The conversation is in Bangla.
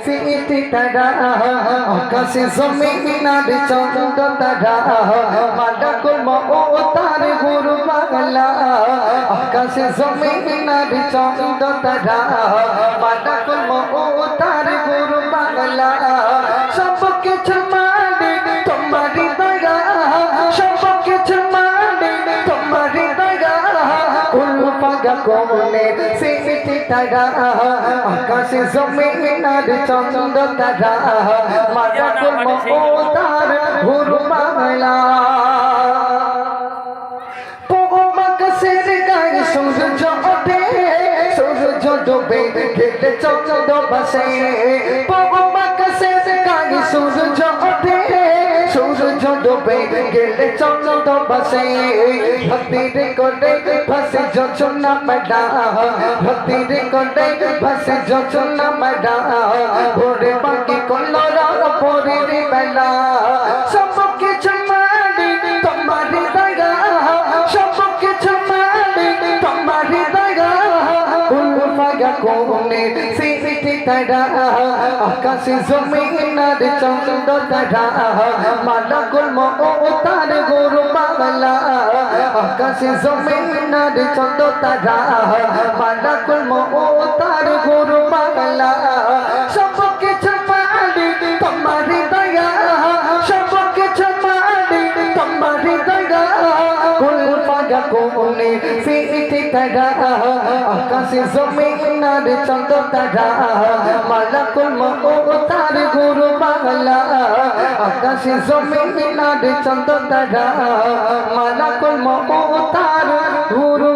সিটি তারা আকাশে জমিনার চন্দ্র তারা মালাকুল মওতার গুরু বাংলা আকাশে জমিনার চন্দ্র তারা মালাকুল মওতার গুরু বাংলা সব কিছু মানে তোমারই দয়া সব কিছু মানে তোমারই দয়া কুল পাগা কোনে সিটি তারা আকাশে জমিনার চন্দ্র তারা মালাকুল মওতার গুরু বাংলা সূর্য ওঠে সূর্য ডুবে গেলে চন্দ্র ভাসে আকাশের গায়ে সূর্য ওঠে সূর্য ডুবে গেলে চন্দ্র ভাসে ভক্তির করে ভাসে যোচনা মেডা ভক্তির করে ভাসে যোচনা মেডা ভোরে পাখি কলর ভোরের বেলা সব কিছু মানি তোমারই দয়া সব কিছু তোমারি দয়া কুল পাগা কোনে সিটি তারা আকাশে জমিনার চন্দ্র তারা মালাকুল মওতার গুরু বাংলা আকাশে জমিনার চন্দ্র তারা মালাকুল মওতার গুরু বাংলা সব কিছু মানি তোমারি দয়া সব কিছু মানি তোমারি দয়া কুল পাগা কোনে সিটি তারা আকাশে জমিনার চন্দ্র তারা মালাকুল মওতার গুরু বাংলা আকাশে জমিনার চন্দ্র তারা মালাকুল মওতার গুরু